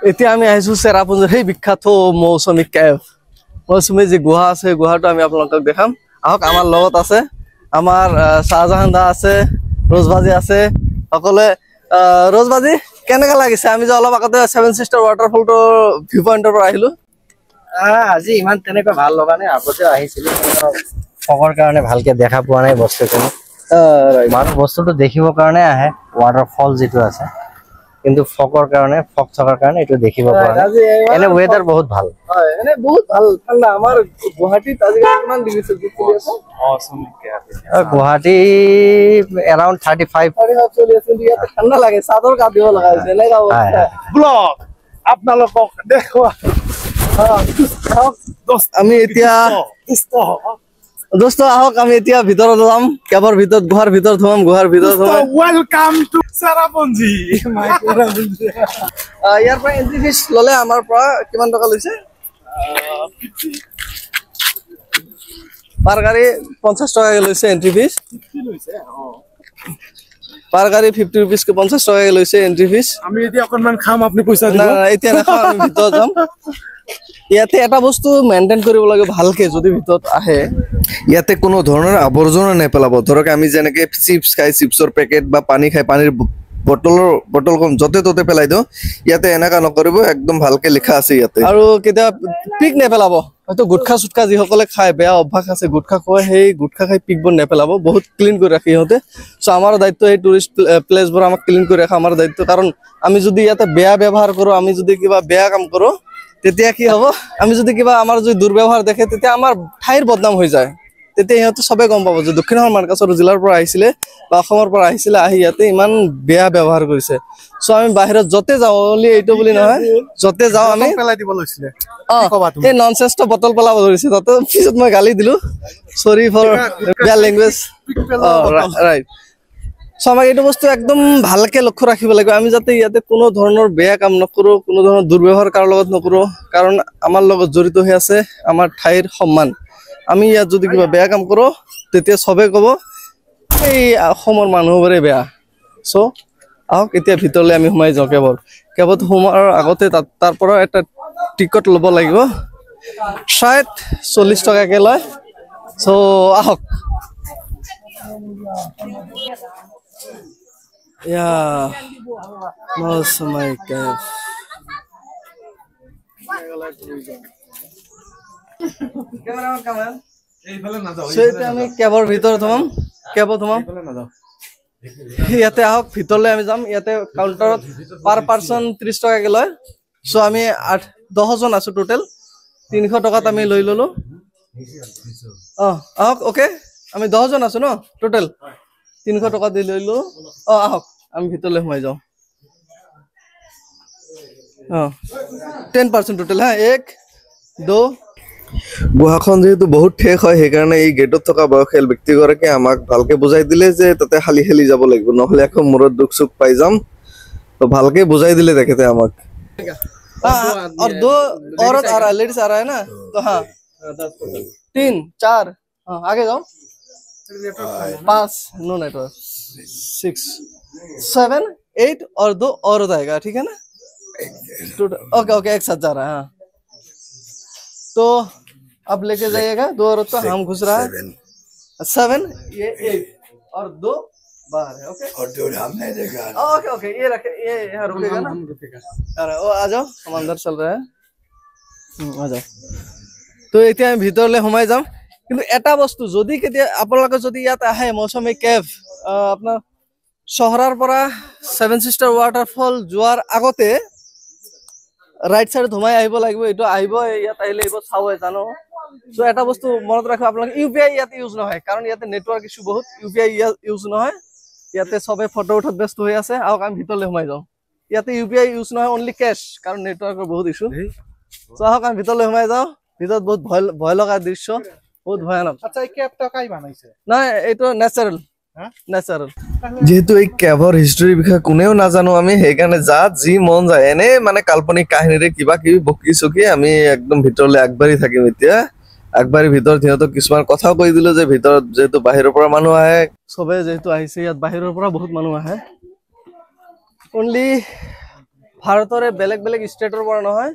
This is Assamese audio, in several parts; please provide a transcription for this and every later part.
এতিয়া আমি আহিছো চেৰাপুঞ্জীৰ সেই বিখ্যাত মৌচুমী কেভ। মৌচুমী যি গুহা আছে, গুহাটো আমি আপোনালোকক দেখাম। আহক, আমাৰ লগত আছে আমাৰ শাহজাহান দা আছে, ৰজবাজি আছে, সকলোৱে। ৰজবাজি, কেনেকা লাগিছে? আমি যে অলপ আগতে 7 চিষ্টাৰ ৱাটাৰফলটো ভিউ পইণ্টৰ পৰা আহিলো। আজি ইমান তেনেকৈ ভাল লগা নাই। আগতে আহিছিলো, ফগৰ কাৰণে ভালকে দেখা পোৱা নাই বস্তুখিনি। মানুহ বস্তুটো দেখিবৰ কাৰণে আহে, ৱাটাৰফল যিটো আছে, কিন্তু ফগৰ কাৰণে, ফগ থকাৰ কাৰণে এইটো দেখিব পৰা নাই। এনে ৱেডাৰ বহুত ভাল, এনে বহুত ভাল, ঠাণ্ডা। আমাৰ গুৱাহাটীত আজিকালি কিমান ডিগ্ৰী চেলচিয়াছ চলি আছে? গুৱাহাটী এৰাউণ্ড 35 চলি আছে। ইয়াতে ঠাণ্ডা লাগে, চাদৰ কাটিব লগা হৈছে। এনেকা ব্লগ আপোনালোকক দেখুৱা। আমি এতিয়া দোস্ত আহক, আমি এতিয়া ভিতৰত যাম। কেৱৰ ভিতৰত, গুহাৰ ভিতৰত সোমাম, গুহাৰ ভিতৰত সোমাম। Welcome to Cherrapunji. ইয়াৰ পৰা এন্ট্ৰি ফিজ ললে আমাৰ পৰা কিমান টকা লৈছে? পাৰ গাড়ী 50 টকাকে লৈছে এন্ট্ৰি ফিজ। পাৰ গাড়ী 50 rupees কে 50 টকাকে লৈছে এন্ট্ৰি ফিজ। আমি এতিয়া অকনমান খাম, আপুনি পইচা দিব। না এতিয়া নাখাওঁ, আমি ভিতৰত যাম। ইয়াতে এটা বস্তু মেইনটেইন কৰিব লাগে ভালকে যদি ভিতৰত আহে। ইয়াতে কোনো ধৰণৰ আৱৰ্জনা নেপেলাব। ধৰক আমি যেনেকে চিপছ খাই, চিপছৰ পেকেট বা পানী খাই, পানীৰ বটল কম য'তে ত'তে পেলাই দিওঁ। ইয়াতে এনেকা নকৰিব, একদম ভালকে লিখা আছে ইয়াতে। আৰু কেতিয়াবা পিক নেপেলাব। হয়তো গুটখা চুটখা যিসকলে খাই, বেয়া অভ্যাস আছে গুটখা খোৱা, সেই গুটখা খাই পিকবোৰ নেপেলাব। বহুত ক্লিন কৰি ৰাখে সিহঁতে। চ' আমাৰ দায়িত্ব এই টুৰিষ্ট প্লেচবোৰ আমাক ক্লিন কৰি ৰাখা আমাৰ দায়িত্ব। কাৰণ আমি যদি ইয়াতে বেয়া ব্যৱহাৰ কৰোঁ, আমি যদি কিবা বেয়া কাম কৰোঁ, তেতিয়া কি হ'ব? আমি যদি কিবা আমাৰ যদি দুৰ্ব্যৱহাৰ দেখে, তেতিয়া আমাৰ ঠাইৰ বদনাম হৈ যায়। তেতিয়া সিহঁতে চবে গম পাব যে দক্ষিণ অসমৰ মাৰ্কাছৰ জিলাৰ পৰা আহিছিলে বা অসমৰ পৰা আহিছিলে, আহি ইয়াতে ইমান বেয়া ব্যৱহাৰ কৰিছে। চ' আমি বাহিৰত য'তে যাওঁ, অনলি এইটো বুলি নহয়, য'তে যাওঁ আমি পেলাই দিব লৈছিলে। এই ননচেন্সটো বটল পেলাব ধৰিছে। তাতে পিছত মই গালি দিলো, চৰি ফৰ বেয়া লেংগুৱেজ। ৰাইট। চ' আমাক এইটো বস্তু একদম ভালকে লক্ষ্য ৰাখিব লাগিব। আমি যাতে ইয়াতে কোনো ধৰণৰ বেয়া কাম নকৰোঁ, কোনো ধৰণৰ দুৰ্ব্যৱহাৰ কাৰো লগত নকৰোঁ। কাৰণ আমাৰ লগত জড়িত হৈ আছে আমাৰ ঠাইৰ সন্মান। আমি ইয়াত যদি কিবা বেয়া কাম কৰোঁ, তেতিয়া চবে ক'ব এই অসমৰ মানুহবোৰে বেয়া। চ' আহক এতিয়া ভিতৰলৈ আমি সোমাই যাওঁ। কেৱত সোমোৱাৰ আগতে তাৰ পৰা এটা টিকট ল'ব লাগিব, শায়দ 40 টকাকে লয়। চ' আহক। মৌচুমী কেভ। আমি কেবৰ ভিতৰত সোমাম, ইয়াতে আহক, ভিতৰলৈ আমি যাম। ইয়াতে কাউণ্টাৰত পাৰ পাৰ্চন 30 টকাকে লয়। চ' আমি 10 জন আছো টোটেল, 300 টকাত আমি লৈ ললো। আহক, অ'কে। আমি 10 জন আছো ন টোটেল, 300 টকা দি লৈ ললো। আহক আমি ভিতৰলৈ সোমাই যাওঁ। 10% টোটেল। 1 2। গুহাখন যিহেতু বহুত ঠেক হয়, সেইকাৰণে এই গেটত থকা বয়সীয়াল ব্যক্তিগৰাকী আমাক ভালকে বুজাই দিলে যে তাতে খালি খালি যাব লাগিব, নহ'লে আকৌ মূৰত দুখ চুখ পাই যাম। তো ভালকে বুজাই দিলে তেখেতে আমাক। और 2 औरत आ रहा है, लेडीज आ रहा है ना, तो हाँ 3 4 आगे जाओ। 5 नो नेटवर्क, 6 7 8 और 2 औरत आएगा, ठीक है ना? ओके ओके, एक साथ जा रहा है। हाँ, तो अब लेके जाइएगा 2 औरत को। हम घुस रहा है 7, ये 8 और 2 बाहर है। ओके, और 2 हमने देखा। ओके ओके, ये रखे, ये यहाँ रुकेगा ना? अरे ओ आ जाओ, हम अंदर चल रहे हैं। आ जाओ। তো এতিয়া আমি ভিতৰলৈ সোমাই যাম। কিন্তু এটা বস্তু, যদি কেতিয়া আপোনালোকে যদি ইয়াত আহে মৌচুমী কেভ, আপোনাৰ চহৰৰ পৰা 7 চিষ্টাৰ ৱাটাৰফল যোৱাৰ আগতে ৰাইট চাইডত সোমাই আহিব লাগিব। এইটো আহিব, ইয়াত আহিলে এইবোৰ চাব জানো। চ' এটা বস্তু মনত ৰাখিব, আপোনালোকে UPI ইয়াতে ইউজ নহয়, কাৰণ ইয়াতে নেটৱৰ্ক ইছ্যু বহুত। UPI ইউজ নহয় ইয়াতে, চবে ফটো উঠাত ব্যস্ত হৈ আছে। আহক আমি ভিতৰলৈ সোমাই যাওঁ। ইয়াতে UPI ইউজ নহয়, অনলি কেছ, কাৰণ নেটৱৰ্কৰ বহুত ইছ্যু। চ' আহক আমি ভিতৰলৈ সোমাই যাওঁ। ভিতৰত বহুত ভয় লগা দৃশ্য, বহুত ভয়ানক। আচ্ছা, এই কেভটা কাই বানাইছে? নাই, এইটো নেচাৰেল। যেহেতু এই কেভৰ হিষ্ট্ৰীৰ বিষয়ে কোনেও নাজানো আমি, সেইকাৰণে যাত যি মন যায় এনে মানে কাল্পনিক কাহিনীৰে কিবা কিবি বকি চকি আমি একদম ভিতৰলৈ আগবাঢ়ি থাকিম। এতিয়া আগবাঢ়ি ভিতৰত সিহঁতক কিছুমান কথাও কৈ দিলো যে ভিতৰত যেহেতু বাহিৰৰ পৰা মানুহ আহে, চবে যিহেতু আহিছে ইয়াত বাহিৰৰ পৰা বহুত মানুহ আহে। অনলি ভাৰতৰে বেলেগ বেলেগ ষ্টেটৰ পৰা নহয়,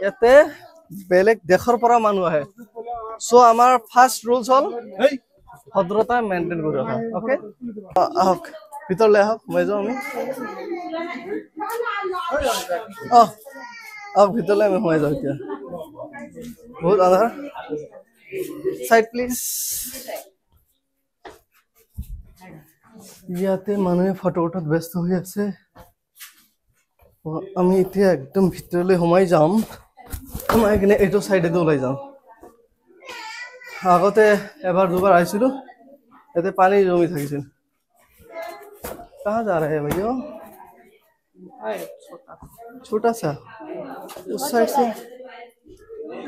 ইয়াতে বেলেগ দেশৰ পৰা মানুহ আহে। চ' আমাৰ ফাৰ্ষ্ট ৰুলছ হ'ল ভদ্ৰতা মেইনটেইন কৰি ৰখা। অ'কে, আহক ভিতৰলৈ আহক, মই যাওঁ আমি। আহক ভিতৰলৈ আমি সোমাই যাওঁ এতিয়া। বহুত আন্ধাৰ। Side please. ইয়াতে মানুহে ফটো উঠাত ব্যস্ত হৈ আছে। আমি এতিয়া একদম ভিতৰলৈ সোমাই যাম, সোমাই কিনে এইটো চাইডেদি ওলাই যাম। আগতে এবাৰ দুবাৰ আহিছিলো, ইয়াতে পানী জমি থাকিছিল। कहाँ जा रहे हैं भैया? छोटा सा उस साइड से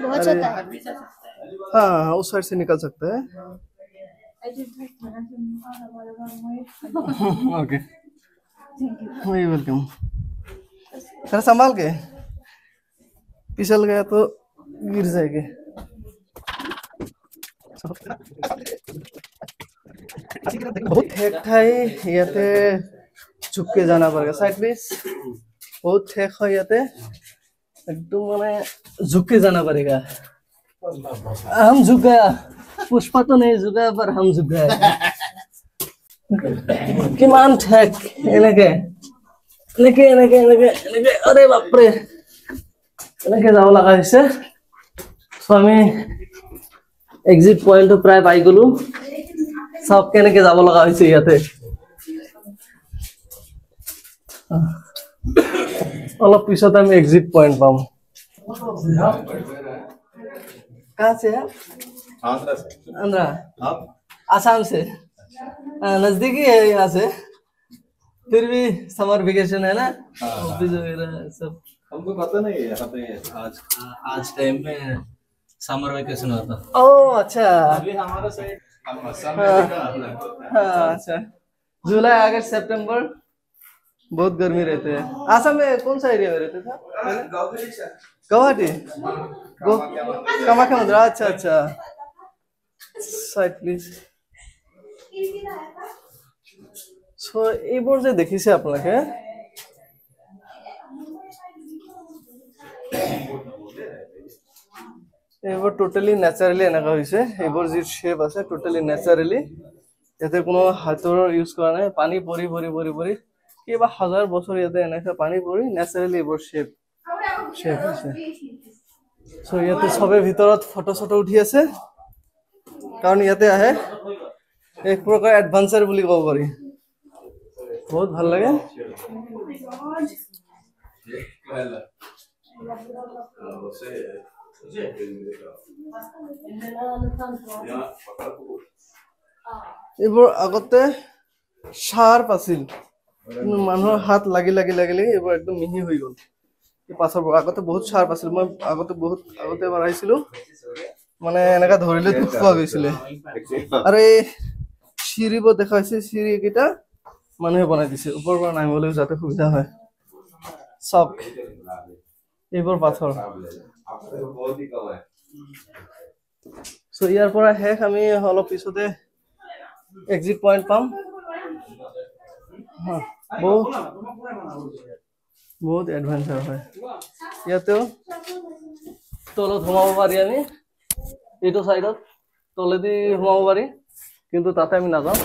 बहुत छोटा है। हाँ हाँ उस साइड से निकल सकते हैं। Okay welcome. थोड़ा संभाल के, फिसल गया तो गिर जाएंगे। बहुत ठेक ठाई याते झुक के जाना पड़ेगा। Side please. बहुत ठेक है याते, एकदम माने झुक के जाना पड़ेगा। हम झुक गया, पुष्पा तो नहीं झुका पर हम झुक गए। किमान ठेक এনেকে এনেকে এনেকে এনেকে এনেকে अरे बाप रे এনেকে যাব লগা হৈছে। সো আমি এক্সিট পয়েন্ট প্ৰায় পাই গলো। সব কেনেকে যাব লগা হৈছে ইয়াতে। অলপ পিছত আমি এক্সিট পয়েন্ট পাম। कहाँ से है? आंध्रा से। आंध्रा? आप? आसाम से। नजदीकी है यहाँ से, फिर भी समर वेकेशन है ना, ऑफिस वगैरह सब। हमको पता नहीं है यहाँ पे आज टाइम में समर वेकेशन होता। ओह अच्छा। अभी हमारा साइड हम असम हाँ। में हाँ अच्छा, जुलाई अगस्त सितंबर बहुत गर्मी रहते हैं। आसाम में कौन सा एरिया में रहते थे? गुवाहाटी। कामाख्या मंदिर। अच्छा अच्छा। Side please. সো এইবোৰ যে দেখিছে আপোনালোকে, এইবোৰ টোটালি নেচাৰেলি এনেকুৱা হৈছে। এইবোৰ যি শ্বেপ আছে টোটালি নেচাৰেলি, ইয়াতে কোনো হাতৰ ইউজ কৰা নাই। পানী পৰি পৰি পৰি পৰি কেইবা হাজাৰ বছৰ ইয়াতে এনেকুৱা পানী পৰি নেচাৰেলি এইবোৰ শ্বেপ হৈছে। চ' ইয়াতে চবে ভিতৰত ফটো চটো উঠি আছে, কাৰণ ইয়াতে আহে এক প্ৰকাৰ এডভেঞ্চাৰ বুলি ক'ব পাৰি। বহুত ভাল লাগে। এইবোৰ আগতে শাৰ্প আছিল, কিন্তু মানুহৰ হাত লাগি লাগি লাগি লাগি এইবোৰ একদম মিহি হৈ গ'ল। পাছৰ পৰা আগতে বহুত শাৰ্প আছিল। মই আগতে এবাৰ আহিছিলো, মানে এনেকা ধৰিলে দুখ পোৱা গৈছিলে। আৰু এই চিৰিবোৰ দেখা হৈছে, চিৰি কেইটা মানুহে বনাই দিছে ওপৰৰ পৰা নামিবলৈ যাতে সুবিধা হয়। চব এইবোৰ পাথৰ। চ' ইয়াৰ পৰা শেষ। আমি অলপ পিছতে এক্সিট পইণ্ট পাম। বহুত এডভেঞ্চাৰ হয় ইয়াতেও। তলত সোমাব পাৰি, আমি এইটো চাইডত তলেদি সোমাব পাৰি, কিন্তু তাতে আমি নাযাওঁ।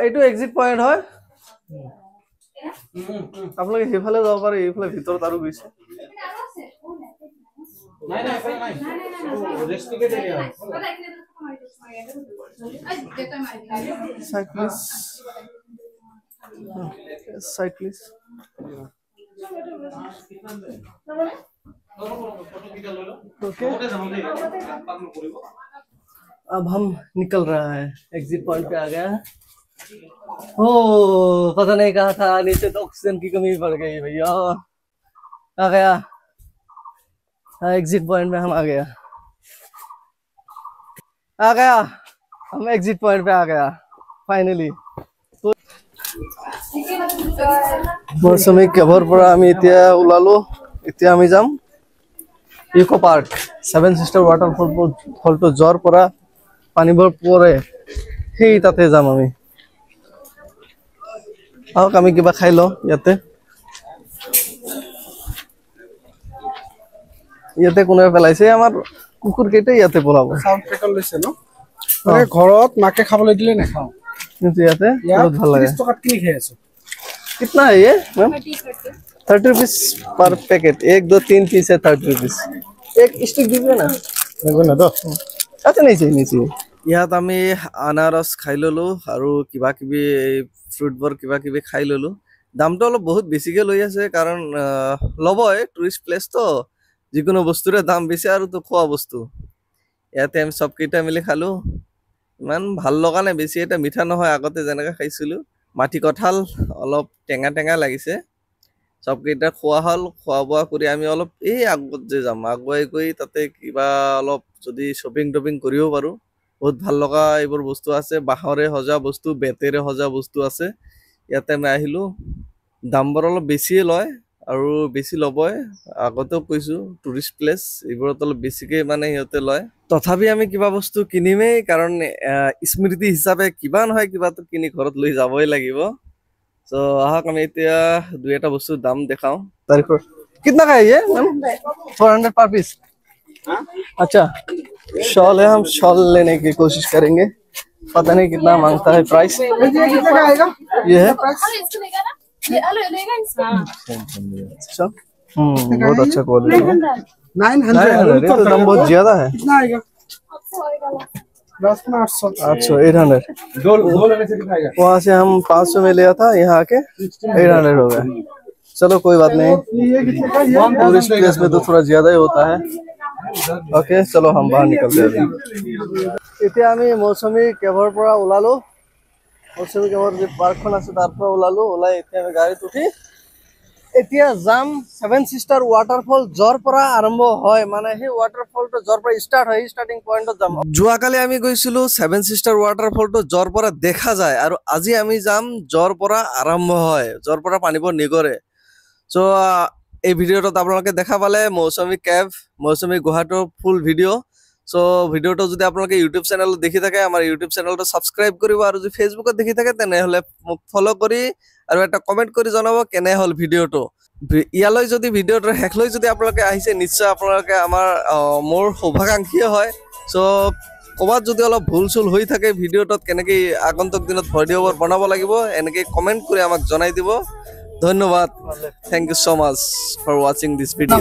এইটো এক্সিট পইণ্ট হয়। আপোনালোকে সেইফালে যাব পাৰে, এইফালে ভিতৰত আৰু গৈছে। Side please. Side please. Okay. अब हम निकल रहा है, एग्जिट पॉइंट पे आ गया। ओ पता नहीं कहा था, नीचे तो ऑक्सीजन की कमी पड़ गई भैया। आ गया एग्जिट पॉइंट में, हम आ गया हम एग्जिट पॉइंट पे आ गया फाइनली। মৌচুমী কেভৰ পৰা আমি এতিয়া ওলালো। এতিয়া আমি যাম ইকো পাৰ্ক। 7 সিষ্টাৰ ৱাটাৰফলটো য'ৰ পৰা পানীবোৰ পৰে সেই তাতে যাম আমি। আহক আমি কিবা খাই লওঁ ইয়াতে ইয়াতে কোনে পেলাইছে আমাৰ কুকুৰ কেইটাই ইয়াতে পলাব চাউণ্ড পেকেট লৈছে ন মানে ঘৰত মাকে খাবলৈ দিলে নাখাওঁ কিন্তু ইয়াতে বহুত ভাল লাগে 30 টকাত কিনি খাই আছো कितना है ये मैम 30 रुपीस पर पैकेट 1 2 3 पीस है 30 रुपीस एक स्टिक दीजिए ना না তো अच्छा नहीं चाहिए ইয়াত আমি আনাৰস খাই ললো আৰু কিবা কিবি ফ্ৰুটবোৰ কিবা কিবি খাই ললো দামটো অলপ বহুত বেছিকে লৈ আছে কাৰণ ল'বই টুৰিষ্ট প্লেচ তো যিকোনো বস্তুৰে দাম বেছি আৰু তো খোৱা বস্তু ইয়াতে আমি সব কেইটা মিলি খালো ইমান ভাল লগা নাই বেছি এটা মিঠা নহয় আগতে যেনেকৈ খাইছিলো মাটি কঁঠাল অলপ টেঙা টেঙা লাগিছে সব কেইটা খোৱা হল খোৱা বোৱা কৰি আমি অলপ এই আগত যে যাম আগুৱাই গৈ তাতে কিবা অলপ যদি শ্বপিং টপিং কৰিব পাৰো বহুত ভাল লগা এইবোৰ বস্তু আছে বাঁহৰে সজা বস্তু বেতেৰে সজা বস্তু আছে ইয়াতে আমি আহিলো দামবোৰ অলপ বেছিয়ে লয় আৰু বেছি ল'বই আগতেও কৈছো টুৰিষ্ট প্লেচ এইবোৰত অলপ বেছিকে মানে সিহঁতে লয় তথাপি আমি কিবা বস্তু কিনিমেই কাৰণ স্মৃতি হিচাপে কিবা নহয় কিবাটো কিনি ঘৰত লৈ যাবই লাগিব তো আহক আমি এতিয়া দুই এটা বস্তুৰ দাম দেখাওঁ তাৰিখৰ कितना का है ये 400 पर पीस अच्छा शॉल है हम शॉल लेने की कोशिश करेंगे पता नहीं कितना मांगता है प्राइस ये है अच्छा बहुत अच्छा क्वालिटी है 900 ये तो दाम बहुत ज्यादा है कितना आएगा 10 में 800 800 दो लेने से कितना आएगा वहाँ से हम 500 में लिया था यहाँ आके 800 हो गया चलो कोई बात नहीं ये कितने का ये टूरिस्ट प्लेस में तो थोड़ा ज्यादा ही होता है ओके चलो हम बाहर निकलते हैं এতিয়া আমি মৌচুমী কেভৰ পৰা ওলালো মৌচুমী কেভৰ যে পাৰ্কখন আছে তাৰ পৰা ওলালো ওলাই এতিয়া আমি গাড়ীত উঠি এতিয়া যাম সেভেন সিস্টাৰ ৱাটাৰফল যৰ পৰা আৰম্ভ হয় মানে সেই ৱাটাৰফলটো যৰ পৰা ষ্টাৰ্ট হয় ষ্টাৰ্টিং পইণ্টত যাম যোৱাকালি আমি গৈছিলো সেভেন সিস্টাৰ ৱাটাৰফলটো যৰ পৰা দেখা যায় আৰু আজি আমি যাম যৰ পৰা আৰম্ভ হয় যৰ পৰা পানীবোৰ নিগৰে সো এই ভিডিওটো আপোনালোকে দেখা পালে মৌচুমী কেভ মৌচুমী গুহাটোৰ ফুল ভিডিও সো ভিডিওটো যদি আপোনালোকে ইউটিউব চেনেলত দেখি থাকে আমাৰ ইউটিউব চেনেলটো সাবস্ক্ৰাইব কৰিব আৰু যদি ফেসবুকত দেখি থাকে তেনেহলে মোক ফলো কৰি আৰু এটা কমেন্ট কৰি জনাব কেনে হল ভিডিওটো ইয়ালৈ যদি ভিডিওটো হেকলৈ যদি আপোনালোকে আহিছে নিশ্চয় আপোনালোকে আমাৰ মোৰ সৌভাগাংক্ষী হয় সো কবাত যদি অলপ ভুল চুল হৈ থাকে ভিডিওটোত কেনেকে আগন্তুক দিনত ভিডিওবোৰ বনাব লাগিব এনেকে কমেন্ট কৰি আমাক জনাই দিব ধন্যবাদ thank you so much for watching this video